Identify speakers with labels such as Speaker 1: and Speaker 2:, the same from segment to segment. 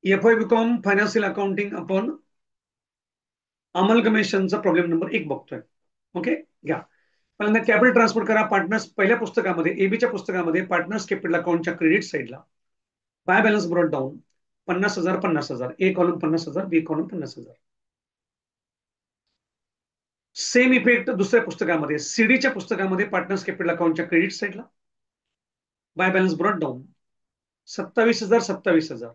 Speaker 1: F Y B com financial accounting आपण अमलगमेशनचा problem number 1 बघतोय. ओके, घ्या. पहिल्यांदा कॅपिटल ट्रान्सफर करा. पार्टनर्स पहिल्या पुस्तकामध्ये एबीच्या पुस्तकामध्ये पार्टनर्स कॅपिटल अकाउंटच्या क्रेडिट साईडला by balance brought down 50,000 50,000, A column 50,000, B column 50,000. Same effect दुसऱ्या पुस्तकामध्ये सीडीच्या पुस्तकामध्ये पार्टनर्स कॅपिटल अकाउंटच्या क्रेडिट साईडला by balance brought down 27,000 27,000,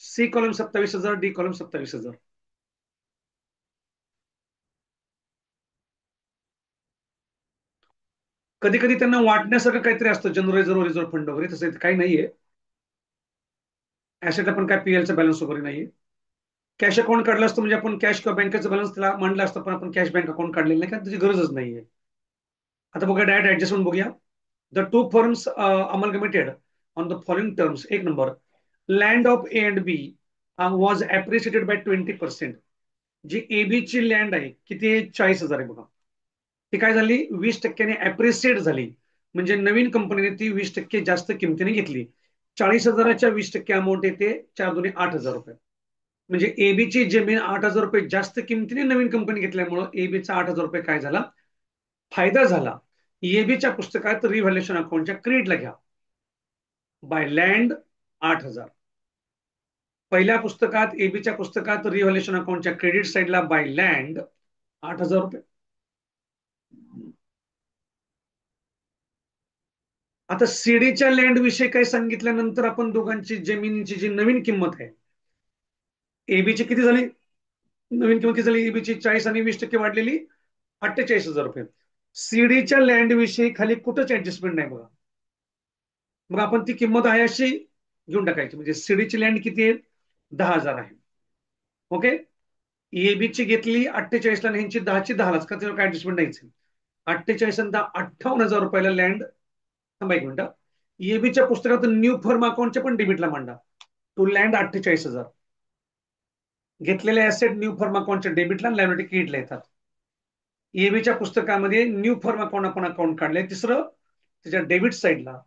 Speaker 1: C column 27,000, D column 27,000. कधी कधी त्यांना वाटण्यासारखं काहीतरी असतं, जनरल रिझर्व्ह रिझर्व्ह फंड वगैरे, तसं इथं काही नाहीये. ऍसेटला पण काय पीएलचा बॅलन्स वगैरे नाहीये. कॅश अकाउंट काढलं असतं म्हणजे आपण कॅश किंवा बँकेचं बॅलन्स त्याला मांडलं असतं, पण आपण कॅश बँक अकाउंट काढलेलं नाही, कारण त्याची गरजच नाहीये. आता बघा डायरेक्ट ऍडजस्टमेंट बघूया. The two firms amalgamated on the following terms. एक नंबर, land of A and B was appreciated by 20%. जी एबी ची लँड आहे किती आहे, 40,000 आहे बघा. ती काय झाली, 20% अप्रिशिएट झाली. म्हणजे नवीन कंपनीने ती 20% जास्त किमतीने घेतली. 40,000च्या 20% अमाऊंट येते 4 2 8,000 रुपये. म्हणजे एबीची जमीन 8,000 रुपये जास्त किमतीने नवीन कंपनी घेतल्यामुळं एबीचा 8,000 रुपये काय झाला, फायदा झाला. एबीच्या पुस्तकात रिव्हॅल्युएशन अकाउंटच्या क्रेडिटला घ्या. Bye land 8,000. पहिल्या पुस्तकात एबीच्या पुस्तकात रिव्हॅल्युएशन अकाउंटच्या क्रेडिट साईडला बाय लँड 8,000 रुपये. आता सीडीच्या लँड विषयी काही सांगितल्यानंतर आपण दोघांची जमिनीची जी नवीन किंमत आहे, एबीची किती झाली, नवीन किंमत किती झाली, एबीची 40 आणि 20% वाढलेली 48,000 रुपये. सीडीच्या लँड विषयी खाली कुठंच ऍडजस्टमेंट नाही बघा. मग आपण ती किंमत आहे अशी घेऊन टाकायची. म्हणजे सीडीची लँड किती आहे, 10,000 आहे. ओके, एबीची घेतली 48ला आणि ह्यांची 10ची 10लाच, का त्याच्यावर काय ऍडजस्टमेंट नाहीच. 48 आणि 58,000 रुपयाला लँड. थांबा एक मिनिट. एबीच्या पुस्तकात न्यू फर्म अकाउंटच्या पण डेबिटला मांडा. To land 48,000. घेतलेले ऍसेट न्यू फर्म अकाउंटच्या डेबिटला, लायबिलिटी क्रेडिटला येतात. एबीच्या पुस्तकामध्ये न्यू फर्म अकाउंट आपण अकाउंट काढले. तिसरं, त्याच्या डेबिट साईडला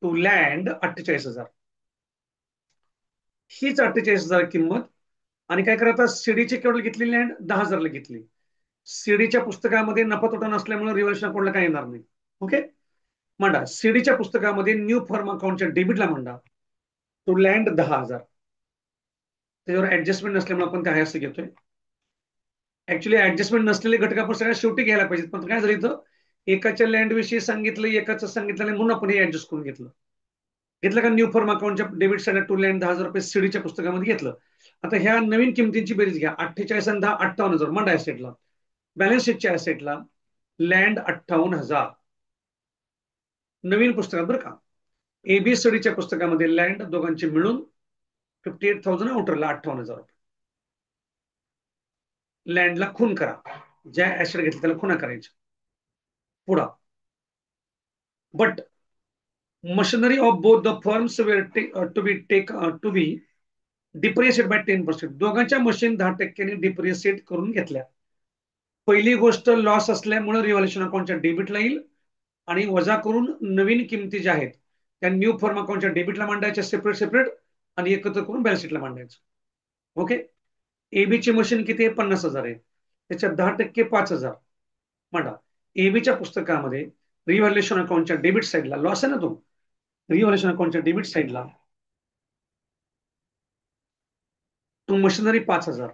Speaker 1: टू लँड 48,000. हीच 48,000 किंमत. आणि काय करायचं, सीडीची केवढी घेतली लँड, 10,000ला घेतली. सीडीच्या पुस्तकामध्ये नफा तोटा नसल्यामुळे रिव्हर्शन अकाउंटला काय येणार नाही. ओके, मांडा. सीडीच्या पुस्तकामध्ये न्यू फर्म अकाउंटच्या डेबिटला मांडा. To land 10,000. त्याच्यावर ऍडजस्टमेंट नसल्यामुळे आपण काय असं घेतोय. ऍक्च्युली ऍडजस्टमेंट नसलेले घटक आपण सगळ्या शेवटी घ्यायला पाहिजेत, पण काय झालं इथं, एकाच्या लँड विषयी सांगितलं, एकाचं सांगितलं नाही, म्हणून आपण हे ऍडजस्ट करून घेतलं. घेतलं का, न्यू फर्म अकाउंटच्या डेबिट साईड टू लँड 10,000 रुपये सीडीच्या पुस्तकामध्ये घेतलं. आता ह्या नवीन किमतींची बेरीज घ्या. 48 आणि 10 58,000 मांडा ऍसेटला. बॅलन्स शीटच्या ऍसेटला लँड 58,000 नवीन पुस्तकात बरं का. एबीसीडीच्या पुस्तकामध्ये लँड दोघांची मिळून 58,000, आउटरला 58,000 रुपये. लँडला खून करा, ज्या ऍसेट घेतली त्याला खुना करायच्या. पुढा, but machinery of both the firms were to be depreciate by 10%. दोघांच्या मशीन 10% डिप्रिशिएट करून घेतल्या. पहिली गोष्ट, लॉस असल्यामुळे रिव्हॅल्युएशन अकाउंटच्या डेबिटला येईल आणि वजा करून नवीन किमती ज्या आहेत त्या न्यू फर्म अकाउंटच्या डेबिटला मांडायच्या सेपरेट सेपरेट, आणि एकत्र करून बॅलन्स शीटला मांडायचं. ओके, एबीची मशीन किती आहे, 50,000 आहे. त्याच्यात 10% 5,000 मांडा. एबीच्या पुस्तकामध्ये रिव्हॅल्युएशन अकाउंटच्या डेबिट साईडला लॉस आहे ना तो, रिव्हॅल्युएशन अकाउंटच्या डेबिट साईडला टू मशिनरी 5,000.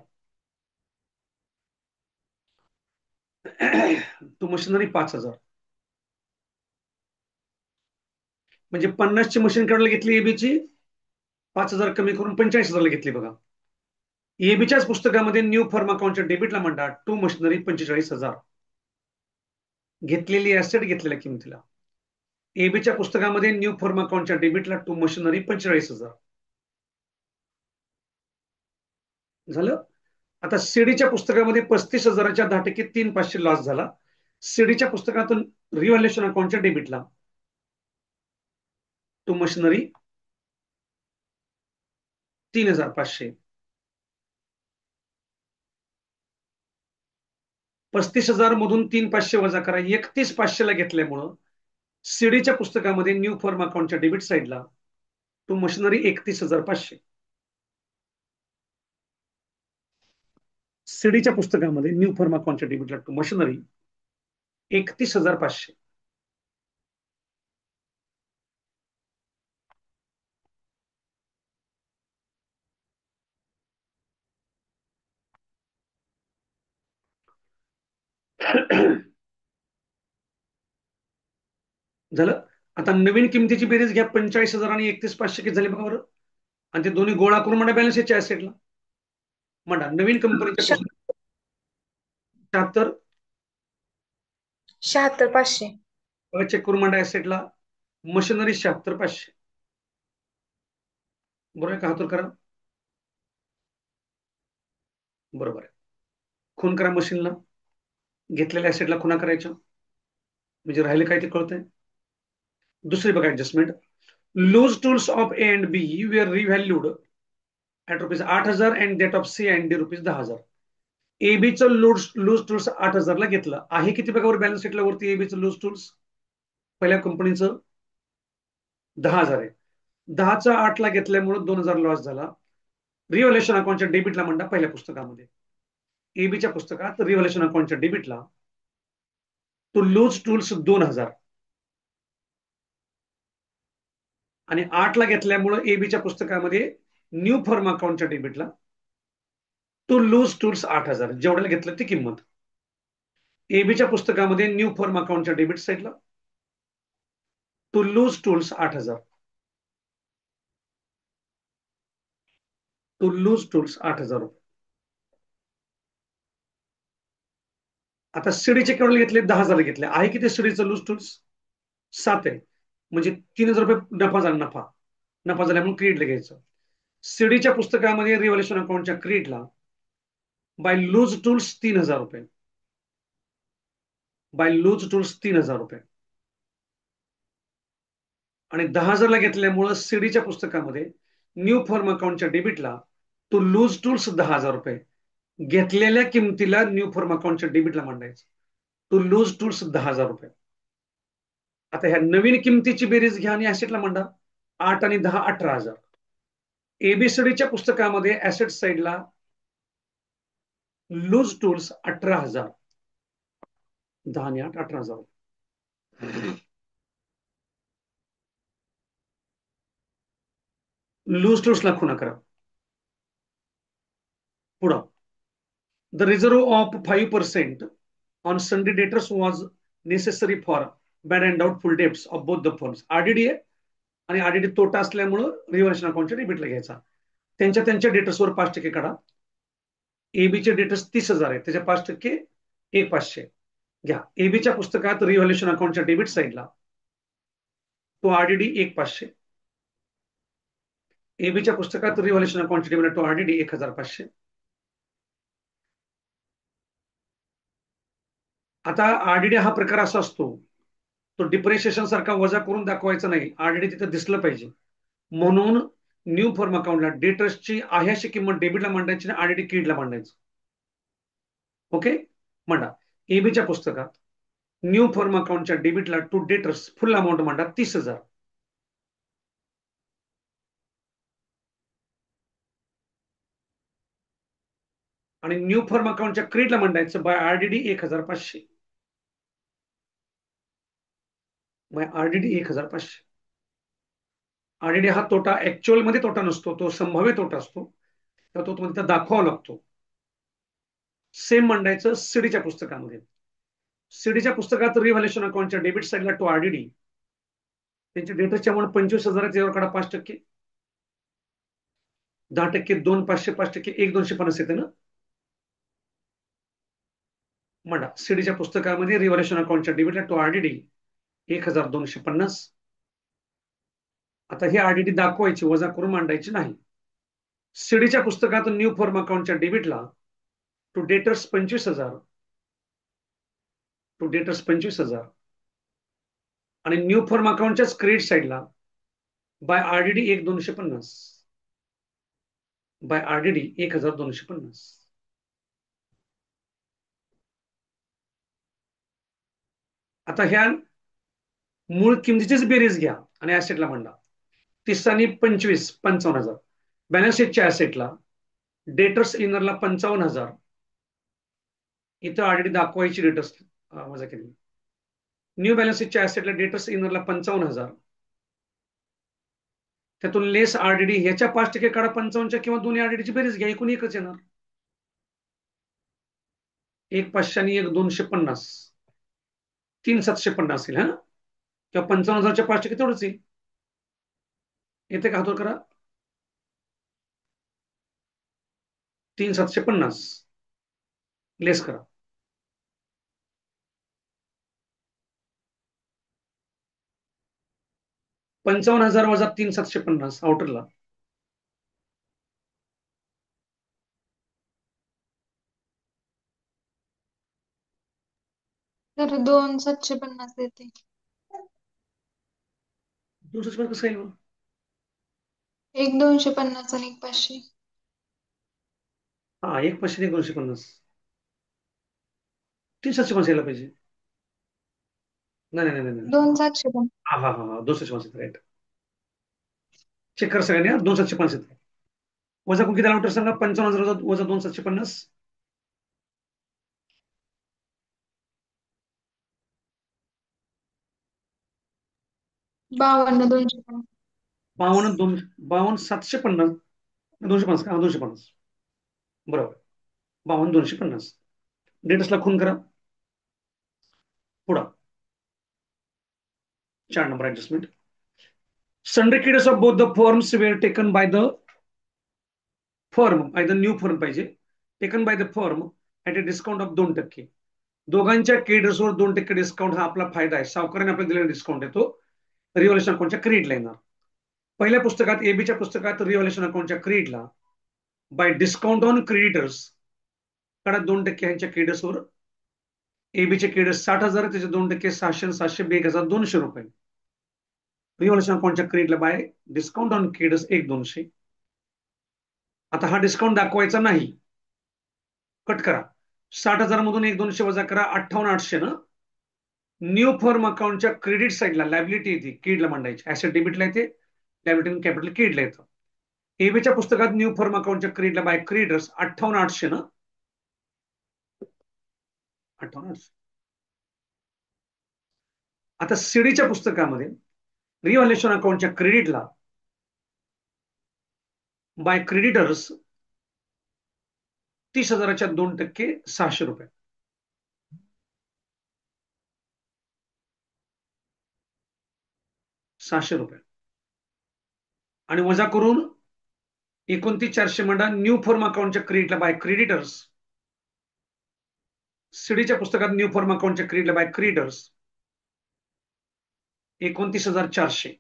Speaker 1: टू मशिनरी 5,000 म्हणजे 50ची मशीन केवढ्याला घेतली एबीची, 5,000 कमी करून 45,000ला घेतली बघा. एबीच्याच पुस्तकामध्ये न्यू फर्म अकाउंटच्या डेबिटला म्हणता टू मशिनरी 45,000. घेतलेली ऍसेट घेतलेल्या किमतीला. एबीच्या पुस्तकामध्ये न्यू फर्म अकाउंटच्या डेबिटला टू मशिनरी 45,000 झालं. आता सीडीच्या पुस्तकामध्ये 35,000च्या 10% 3,500 लॉस झाला. सीडीच्या पुस्तकातून रिव्हॅल्युएशन अकाउंटच्या डेबिटला टू मशिनरी 3,500. 35,000 मधून 3,500 वजा करा, 31,500ला घेतल्यामुळं सीडीच्या पुस्तकामध्ये न्यू फर्म अकाउंटच्या डेबिट साईडला टू मशिनरी 31,500. सीडीच्या पुस्तकामध्ये न्यू फर्मा अकाउंटच्या डेबिटला टू मशिनरी 31,500. झालं. आता नवीन किमतीची बेरीज घ्या, 45,000 आणि 31,500 किती झाले बघा बरं. आणि ते दोन्ही गोळा करून म्हणा बॅलन्स शीटच्या ऍसेटला म्हणा नवीन कंपनीच्या
Speaker 2: शहा-
Speaker 1: पुस्तकात 76.
Speaker 2: 76,500.
Speaker 1: चेक करून म्हणा ऍसेटला मशिनरी 76,500. बरोबर आहे का? हातूर करा. बरोबर आहे. खून करा मशीनला, घेतलेल्या ऍसेटला खुणा करायच्या, म्हणजे राहिले काय ते कळतंय. दुसरी बघा adjustment. Loose tools of A and B were revalued at rupees 8,000 and debt of C and D rupees 10,000. एबीचं लूज टूल्स 8,000ला घेतलं आहे. किती बघा बॅलन्स शीटला वरती एबीचं लूज टूल्स पहिल्या कंपनीचं 10,000 आहे. 10चा 8ला घेतल्यामुळे 2,000 लॉस झाला. रिव्हॅल्युएशन अकाउंटच्या डेबिटला म्हणता पहिल्या पुस्तकामध्ये, एबीच्या पुस्तकात रिव्हॅल्युएशन अकाउंटच्या डेबिटला तो लूज टूल्स 2,000 आणि 8ला घेतल्यामुळे एबीच्या पुस्तकामध्ये न्यू फर्म अकाउंटच्या डेबिटला टू लूज टूल्स 8,000 जेवढ्याला घेतलं ती किंमत. एबीच्या पुस्तकामध्ये न्यू फर्म अकाउंटच्या डेबिट साईडला to loose tools 8,000. To loose tools 8,000 रुपये. आता सीडीचे केवढे घेतले? 10,000 घेतले आहे. किती सीडीचं लूज टूल्स? 7 आहे. म्हणजे 3,000 रुपये नफा झाला. नफा नफा झाल्यामुळे क्रिएटला घ्यायचं. सीडीच्या पुस्तकामध्ये रिव्हॅल्युएशन अकाउंटच्या क्रिएटला बाय लूज टूल्स 3,000 रुपये. बाय लूज टूल्स 3,000 रुपये आणि 10,000ला घेतल्यामुळे सीडीच्या पुस्तकामध्ये न्यू फर्म अकाउंटच्या डेबिटला टू लूज टूल्स 10,000 रुपये. घेतलेल्या किमतीला न्यू फर्म अकाउंटच्या डेबिटला मांडायचं. टू लूज टूल्स 10,000 रुपये. आता ह्या नवीन किमतीची बेरीज घ्या आणि ऍसेटला मांडा. 8 आणि 10 18,000. एबीसीडीच्या पुस्तकामध्ये ऍसेट साइडला लूज टूल्स 18,000. 10 आणि 8 18,000. लूज टूल्स ला खुणा करा. पुढं the reserve of 5% on sundry debtors was necessary for bad and doubtful debts of both the firms. RDD आहे आणि आरडीडी तोटा असल्यामुळं रिव्हर्शन अकाउंटच्या डेबिटला घ्यायचा. त्यांच्या डेटर्सवर 5% काढा. एबीचे डेटर्स 30,000 आहे, त्याच्या 5% 1,500 घ्या. एबीच्या पुस्तकात रिव्हॅल्युएशन अकाउंटच्या डेबिट साईडला तो आरडीडी 1,500. एबीच्या पुस्तकात रिव्हॅल्युएशन अकाउंटच्या डेबिट तो आरडीडी 1,500. आता आरडीडी हा प्रकार असा असतो, तो डिप्रिशिएशन सारखा वजा करून दाखवायचा नाही. आरडीडी तिथं दिसलं पाहिजे म्हणून न्यू फर्म अकाउंटला डेटर्सची आहे अशी किंमत डेबिटला मांडायची आणि आरडीडी क्रेडिटला मांडायचं. ओके मांडा. एबीच्या पुस्तकात न्यू फर्म अकाउंटच्या डेबिटला टू डेटर्स फुल अमाऊंट मांडा 30,000. आणि न्यू फर्म अकाउंटच्या क्रेडिटला मांडायचं by RDD 1,500. By RDD 1,500. RDD हा तोटा ऍक्च्युअल मध्ये तोटा नसतो, तो संभाव्य तोटा असतो, तर तो तुम्हाला दाखवावा लागतो. सेम मांडायचं सीडीच्या पुस्तकामध्ये. सीडीच्या पुस्तकात रिव्हॅल्युएशन अकाउंटच्या डेबिट साईडला टू आरडीडी त्यांच्या डेटरच्या अमाऊंट 25,000 यावर काढा 5%. 10%, 2 500, 5%, 1 250 येते ना. म्हणा सीडीच्या पुस्तकामध्ये रिव्हॅल्युएशन अकाउंटच्या डेबिटला टू आरडीडी 1,250. आता ही आरडीडी दाखवायची, वजा करून मांडायची नाही. सीडीच्या पुस्तकात न्यू फर्म अकाउंटच्या डेबिटला टू डेटर्स 25,000. टू डेटर्स 25,000 आणि न्यू फर्म अकाउंटच्या क्रेडिट साईडला बाय आरडीडी 1,250. By RDD 1,250. आता ह्या मूळ किमतीचीच बेरीज घ्या आणि ऍसेटला मांडा. 30 आणि 25 55,000. बॅलन्स शीटच्या ऍसेटला डेटर्स इनरला 55,000 इथं ऑलरेडी दाखवायची डेटर्स वजा केली. न्यू बॅलन्सच्या ऍसेटला डेटर्स इनरला 55,000, त्यातून लेस आरडीडी ह्याच्या 5% काढा 55च्या, किंवा दोन्ही आरडीडीची बेरीज घ्या, एकूण एकच येणार. एक 500 आणि एक 250, 3,750 येईल, हा, किंवा 55,000च्या 5% तेवढंच येईल. येते का हातवर करा. 3,750 लेस करा. 55,000 वजा 3,750 आउटरला.
Speaker 2: तर 2,750 देते.
Speaker 1: 2,750 कसं येईल मग?
Speaker 2: एक 250 आणि एक 500.
Speaker 1: हा, एक 500 एक 250, 3,750 यायला पाहिजे. नाही नाही नाही नाही.
Speaker 2: 2,750.
Speaker 1: हा हा हा हा, 2,750 राईट. चेक करा सगळ्यांनी, 2,750. वजा कोण किती आउटर सांगा. 55,000 वजा 2,750.
Speaker 2: 52,250.
Speaker 1: 52,750. 250 का, 250 बरोबर. 52,250. डेटसला खून करा. पुढं 4 number adjustment. Sundry credits of both the firms were taken by the firm, by the new firm पाहिजे, taken by the firm at a discount of 2%. दोघांच्या क्रेडिट्सवर 2% डिस्काउंट हा आपला फायदा आहे. सावकाराने आपल्याला दिलेला डिस्काउंट येतो रिव्हॉल्युशन अकाउंटच्या क्रेडिटला येणार. पहिल्या पुस्तकात, एबीच्या पुस्तकात रिव्हॉल्युशन अकाउंटच्या क्रेडिटला बाय डिस्काउंट ऑन क्रेडिटर्स कडा 2% ह्यांच्या क्रेडिट्सवर. एबीचे क्रेडिट 60,000, त्याचे 2% 600, 700 1,200 रुपये. रिव्हॉल्युशन अकाउंटच्या क्रेडिटला बाय डिस्काउंट ऑन क्रेडिट्स 1,200. आता हा डिस्काउंट दाखवायचा नाही, कट करा. 60,000 मधून 1,200 वजा करा, 58,800 ना. न्यू फर्म अकाउंटच्या क्रेडिट साईडला लायबिलिटी येते, क्रेडिटला मांडायची. ऍसेट डेबिटला येते, लायबिलिटी कॅपिटल क्रेडिटला येतं. एबीच्या पुस्तकात न्यू फर्म अकाउंटच्या क्रेडिटला बाय क्रेडिटर्स 58,800 ना. 58,800. आता सीडीच्या पुस्तकामध्ये रिव्हॅल्युएशन अकाउंटच्या क्रेडिटला बाय क्रेडिटर्स 30,000च्या 2% 600 रुपये. 600 रुपये आणि वजा करून 29,400 मांडा. न्यू फर्म अकाउंटच्या क्रेडिटला बाय क्रेडिटर्स, सीडीच्या पुस्तकात न्यू फर्म अकाउंटच्या क्रेडिटला बाय क्रेडिटर्स 29,400.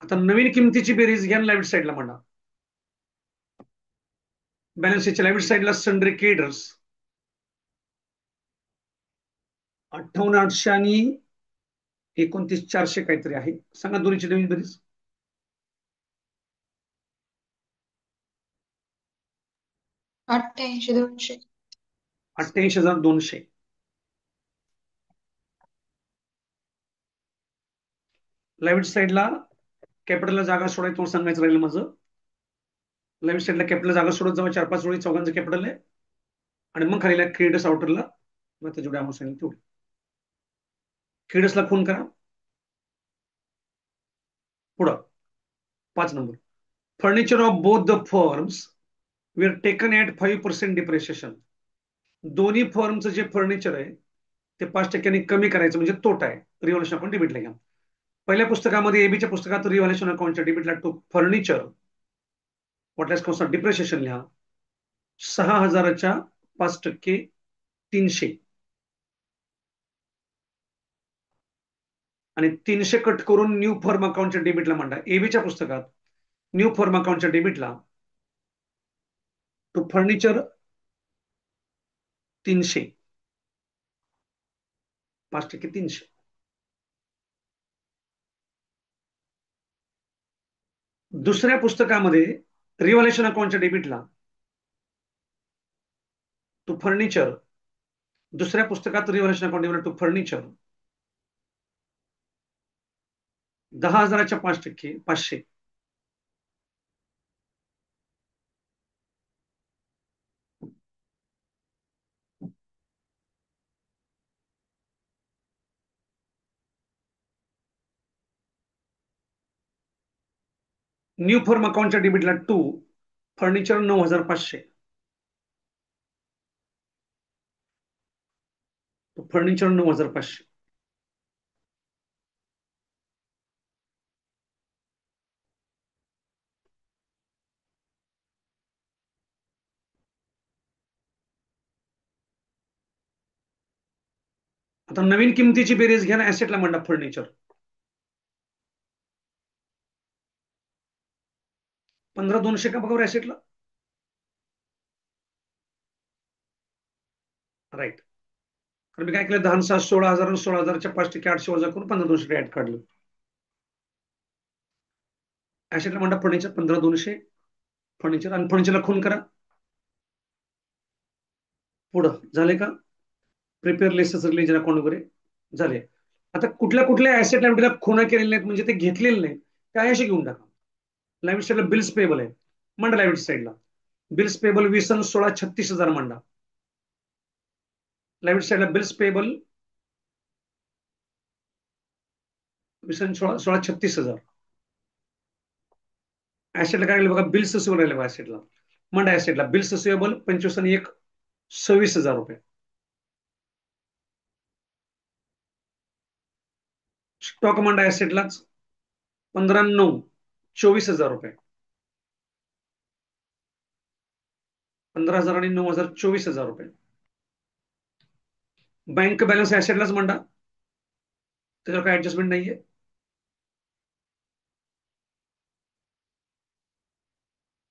Speaker 1: आता नवीन किमतीची बेरीज घ्या, लाईट साईडला मांडा. बॅलन्स शीटच्या लाईट साईडला सन्ड्री क्रेडिटर्स 58,800 आणि 29,400 काहीतरी आहे. सांगा दोन्हीची नवीन बेरीज.
Speaker 2: 88,200.
Speaker 1: 88,200. लाईट साईडला कॅपिटलला जागा सोडायचं तुम्हाला सांगायचं राहिलं माझं. लाईट साईडला कॅपिटल जागा सोडत जावा, 4-5 वेळी चौघांचं कॅपिटल आहे. आणि मग खाली क्रेडिटर्स आउटरला मग त्या जेवढे अमाऊंट सांगितली तेवढी. क्रेडिटर्सला खून करा. पुढं 5 number. Furniture of both the firms were taken at 5% depreciation. दोन्ही फर्मचं जे फर्निचर आहे ते 5% कमी करायचं, म्हणजे तोटा आहे. रिव्हॉल्युशन अकाउंट डेबिटला घ्या. पहिल्या पुस्तकामध्ये, एबीच्या पुस्तकात रिव्हॉल्युशन अकाउंटच्या डेबिटला टू फर्निचर वाटल्यास कंसात डिप्रिशिएशन लिहा. 6,000च्या 5% 300, आणि 300 कट करून न्यू फर्म अकाउंटच्या डेबिटला मांडा. एबीच्या पुस्तकात न्यू फर्म अकाउंटच्या डेबिटला टू फर्निचर 300, 5% 300. दुसऱ्या पुस्तकामध्ये रिव्हॉल्युशन अकाउंटच्या डेबिटला टू फर्निचर, दुसऱ्या पुस्तकात revolution account debit to furniture 10,000च्या 5% 500. न्यू फर्म अकाउंटच्या डेबिटला टू, फर्निचर 9,500. फर्निचर 9,500. आता नवीन किमतीची बेरीज घ्या ना ऍसेटला मंडप फर्निचर. 15,200 का बघा ऍसेटला. राईट. कारण मी काय केलं, 10 6 16,000 आणि 16,000च्या 5% 800 वजा करून 15,200 ऍड काढलं. ऍसेटला मंडप फर्निचर 15,200. फर्निचर आणि फर्निचरला खून करा. पुढं झाले का? प्रिपेअर लेसेस रिलीजन अकाउंट वगैरे झाले. आता कुठल्या कुठल्या ऍसेट लायबिलिटीला खुणा केलेल्या नाहीत म्हणजे ते घेतलेले नाही, त्या असे घेऊन टाका. लायबिलिटी साईडला बिल्स पेबल आहे, मांडा लायबिलिटी साईडला. बिल्स पेबल 20 आणि 16 36,000 मांडा. लायबिलिटी साईडला बिल्स पेबल 20 आणि 16 16 36,000. ऍसेटला काय बघा, बिल्स रिसिवेबल राहिले बघा ऍसेटला. मांडा ऍसेटला बिल्स रिसिवेबल 25 आणि 1 26,000 रुपये. स्टॉक मांडा ऍसेटलाच 15 आणि 9 24,000 रुपये. 15,000 आणि 9,000 24,000 रुपये. बँक बॅलन्स ऍसेटलाच मांडा, त्याच्यावर काही ऍडजस्टमेंट नाहीये.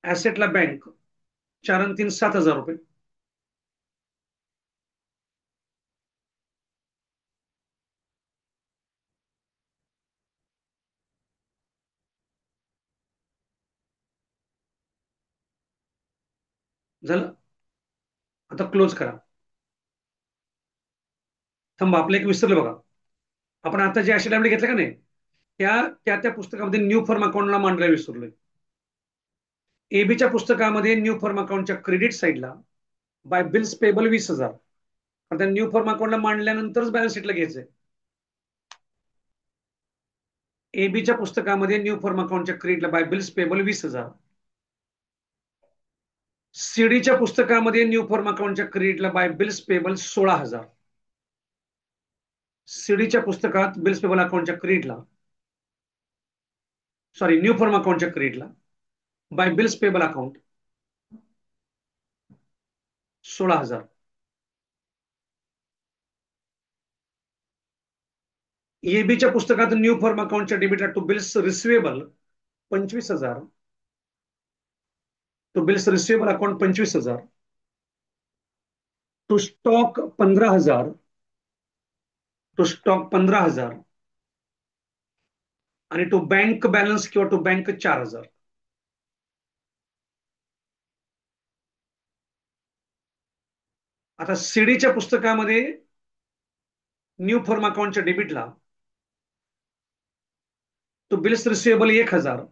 Speaker 1: ऍसेटला बँक 4 आणि 3 7,000 रुपये. झालं. आता क्लोज करा. थांबा, आपलं एक विसरलं बघा. आपण आता जे ऍसेट लायबिलिटी घेतलं का नाही, त्या पुस्तकामध्ये न्यू फर्म अकाउंटला मांडायला विसरलोय. एबीच्या पुस्तकामध्ये न्यू फर्म अकाउंटच्या क्रेडिट साईडला बाय बिल्स पेबल 20,000. आता न्यू फर्म अकाउंटला मांडल्यानंतरच बॅलन्स शीटला घ्यायचंय. एबीच्या पुस्तकामध्ये न्यू फर्म अकाउंटच्या क्रेडिटला बाय बिल्स पेबल 20,000. सीडीच्या पुस्तकामध्ये न्यू फर्म अकाउंटच्या क्रेडिटला बाय बिल्स पेबल 16,000. सीडीच्या पुस्तकात बिल्स पेबल अकाउंटच्या क्रेडिटला, सॉरी, न्यू फर्म अकाउंटच्या क्रेडिटला बाय बिल्स पेबल अकाउंट 16,000. एबीच्या पुस्तकात न्यू फर्म अकाउंटच्या डेबिटला to bills receivable 25,000. To bills receivable account 25,000. To stock 15,000. To stock 15,000. आणि टू बँक बॅलन्स किंवा टू बँक 4,000. आता सीडीच्या पुस्तकामध्ये न्यू फर्म अकाउंटच्या डेबिटला to bills receivable 1,000.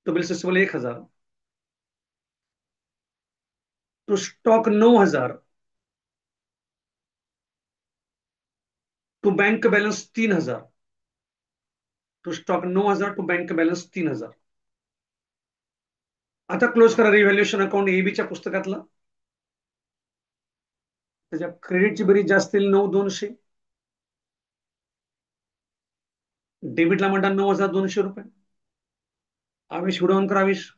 Speaker 1: To bills receivable 1,000. To stock 9,000. To bank balance 3,000. To stock 9,000. To bank balance 3,000. आता close करा revaluation account एबीच्या पुस्तकातला. त्याच्या क्रेडिटची बेरीज जास्त येईल 9,200. डेबिटला म्हणता 9,200 रुपये. आवेश हुडवणकर आवेश.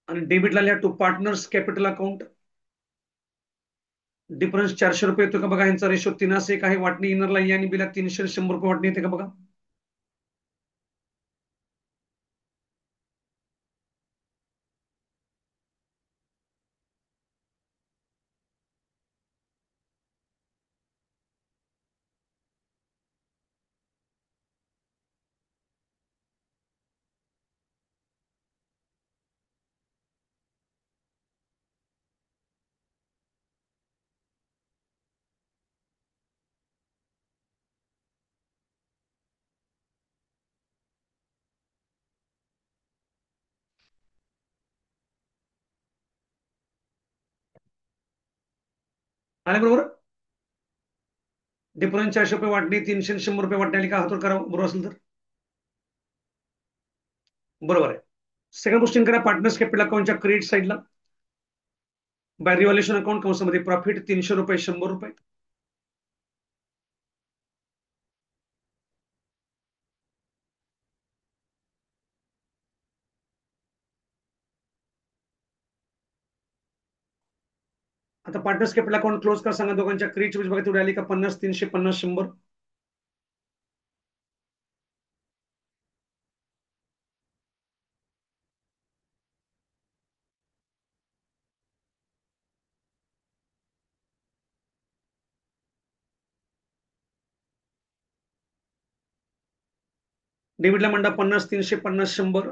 Speaker 1: आणि डेबिटला लिहा to partners capital account. Difference 400 रुपये येतो का बघा. यांचा रेशो 3:1 आहे. वाटणी इनरला या आणि बिला 300 100 रुपये वाटणी येते का बघा. आले बरोबर. डिफरन्स 400 रुपये वाटणी, 300 100 रुपये वाटणी आली का हातोड करा बरोबर असेल तर. बरोबर आहे. सेकंड क्वेश्चन करा, पार्टनर्स कॅपिटल अकाउंटच्या क्रेडिट साईडला बाय रिव्हॅल्युएशन अकाउंट कंसामध्ये प्रॉफिट ₹300 ₹100. आता पार्टनर्स कॅपिटल अकाउंट क्लोज करा, सांगा दोघांच्या क्रेडिट बघा तेवढी आली का? 50, 300, 50, 100. डेबिटला म्हणता 50, 300, 50, 100.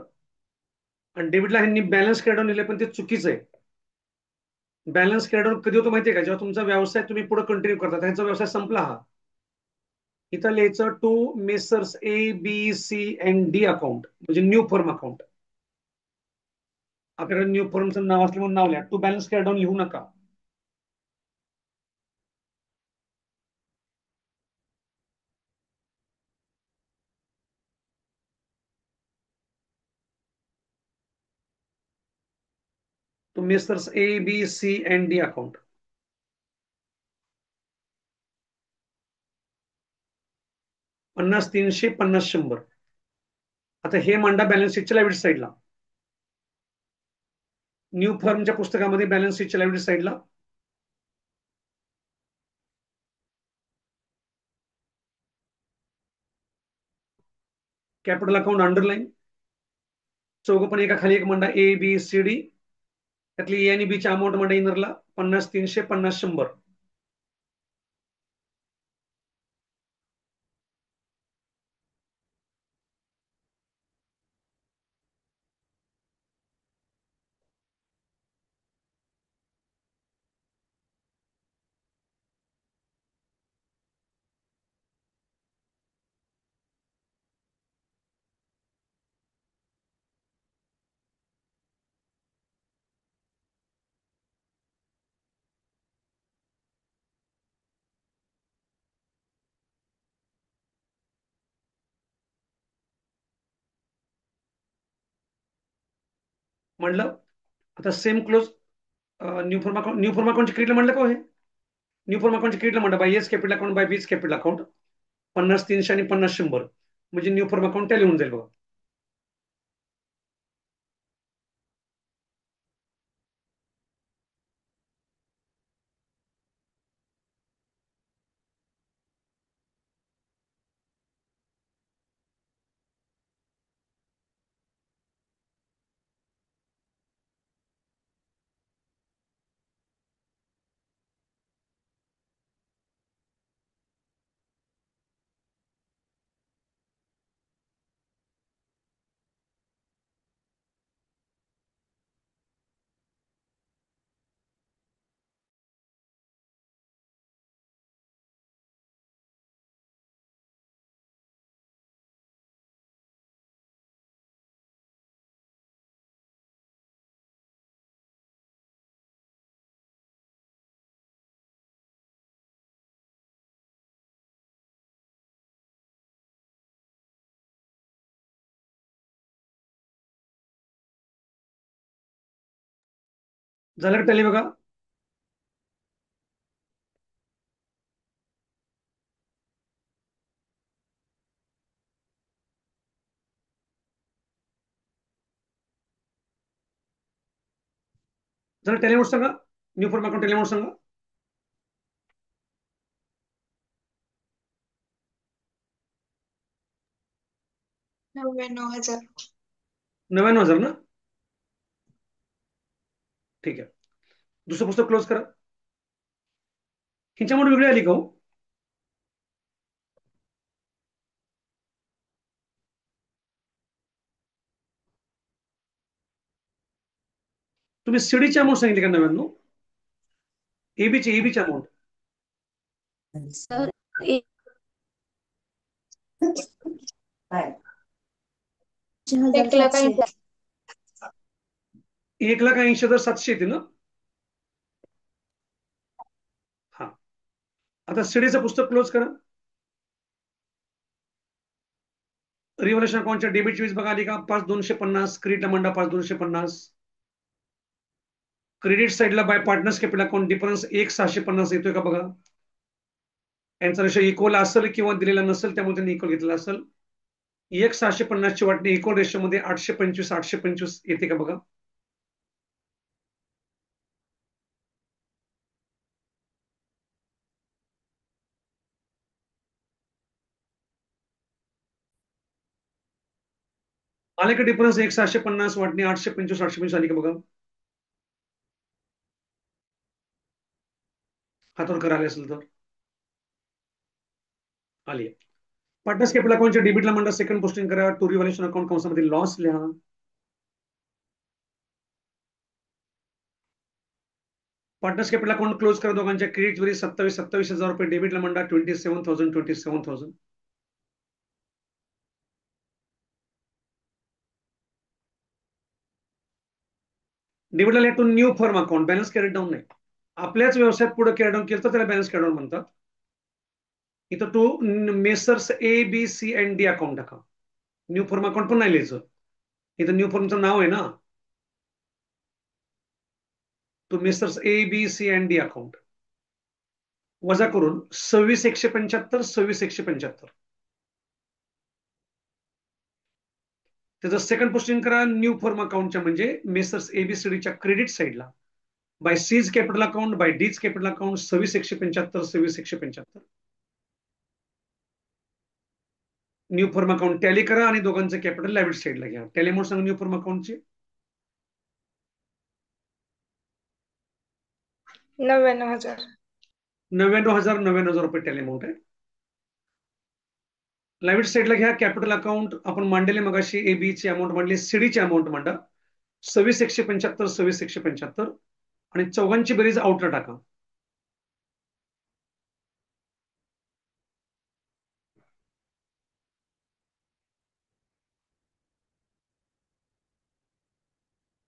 Speaker 1: आणि डेबिटला ह्यांनी बॅलन्स क्रेडिट लिहिले, पण ते चुकीचं आहे. बॅलन्स क्रेडिट कधी होतो माहितीये का? जेव्हा तुमचा व्यवसाय तुम्ही पुढे कंटिन्यू करता, त्यांचा व्यवसाय संपला हा. इथं लिहायचं टू मेसर्स ABCD अकाउंट, म्हणजे न्यू फर्म अकाउंट. आपल्याकडे न्यू फर्मचं नाव असलं म्हणून नाव लिहा, टू बॅलन्स क्रेडिट लिहू नका. To messrs ABCD account. 50, 300, 50, 100. आता हे मांडा बॅलन्स शीटच्या लाईव्हिटी साईडला. न्यू फर्मच्या पुस्तकामध्ये बॅलन्स शीटच्या लाईव्हिटी साईडला कॅपिटल अकाउंट अंडरलाईन. चौघ पण एका खाली एक मांडा ABCD. त्यातली A आणि B च्या अमाऊंट मांडा इनरला 50, 300, 50, 100. म्हणलं आता सेम क्लोज. न्यू फॉर्म अकाउंटची क्रेडिट म्हणलं का हो हे? न्यू फॉर्म अकाउंटची क्रेडिट म्हणलं by S capital account by बीच कॅपिटल अकाउंट. 50, 300 आणि 50, 100 म्हणजे न्यू फॉर्म अकाउंट टॅली होऊन जाईल बघा. झालं का टॅली बघा? झालं टॅली अमाऊंट सांगा. New form account tally amount सांगा.
Speaker 2: 99,000.
Speaker 1: 99,000 ना? ठीक आहे. दुसरं पुस्तक क्लोज करा. हिच्यामुळे वेगळी आली का हो? तुम्ही सीडीची अमाऊंट सांगितली का 99? एबीची अमाऊंट.
Speaker 3: सर एक
Speaker 2: 1,80,000.
Speaker 1: 1,80,700 येते ना? हा. आता सीडीचं पुस्तक क्लोज करा. रिव्हॉल्युशन अकाउंटच्या डेबिट वीज बघा आली का 5250, क्रेडिटला मंडा 5250, क्रेडिट साईडला bye partners capital account difference 1650 येतोय का बघा. यांचा रेशो इक्वल असेल किंवा दिलेला नसेल, त्यामुळे त्यांनी इक्वल घेतलेला असेल. 1650 ची वाटणी इक्वल रेशो मध्ये 825 येते का बघा. आले का डिफरन्स 1650 वाटणी 825 आली का बघा. हातावर करायला असेल तर आली. पार्टनर्स कॅपिटल अकाउंटच्या डेबिटला म्हणता सेकंड पोस्टिंग करा. टू रिव्हॉल्युशन अकाउंट कंसामध्ये लॉस लिहा. पार्टनर्स कॅपिटल अकाउंट क्लोज करा. दोघांच्या क्रेडिट वरील 27,000 रुपये, डेबिटला म्हणता 27,000. डेबिटला लिहा new firm account, balance carry down नाही. आपल्याच व्यवसायात पुढे कॅरी डाऊन केलं तर त्याला बॅलन्स कॅरी डाऊन म्हणतात. इथं टू मेसर्स ABCD अकाउंट टाका. न्यू फर्म अकाउंट पण नाही लिहायचं. इथं न्यू फर्मचं नाव आहे ना, तो मेसर्स ABCD अकाउंट वजा करून 26,175, 26,175. त्याचं सेकंड पोस्टिंग करा न्यू फर्म अकाउंटच्या, म्हणजे मेसर्स ABCDच्या क्रेडिट साईडला by C's capital account, by D's capital account 26,175, 26,175. New firm account tally करा आणि दोघांचं कॅपिटल लायबिलिटी साईडला घ्या. टॅली अमाऊंट सांगा न्यू फर्म अकाउंटची.
Speaker 2: 99,000.
Speaker 1: 99,000 रुपये टॅली अमाऊंट आहे. लायबिलिटी साईडला घ्या. कॅपिटल अकाउंट आपण मांडले मगाशी, AB ची अमाऊंट मांडली, सीडी ची अमाऊंट मांडा 26,175, 26,175 आणि चौघांची बेरीज आउटला टाका.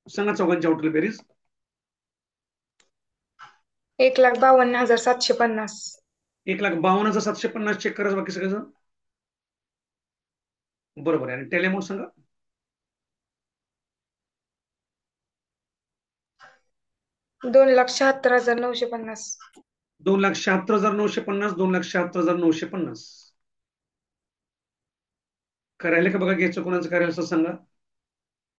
Speaker 1: सांगा चौघांची आउटला बेरीज.
Speaker 2: 1,52,750.
Speaker 1: 1,52,750 चेक करायचं बाकी सगळ्याचं बरोबर आहे. आणि टॅली अमाऊंट सांगा.
Speaker 2: 2,76,950.
Speaker 1: 2,76,950, 2,76,950. करायला का बघा, घ्यायचं कोणाचं करायला असं सांगा.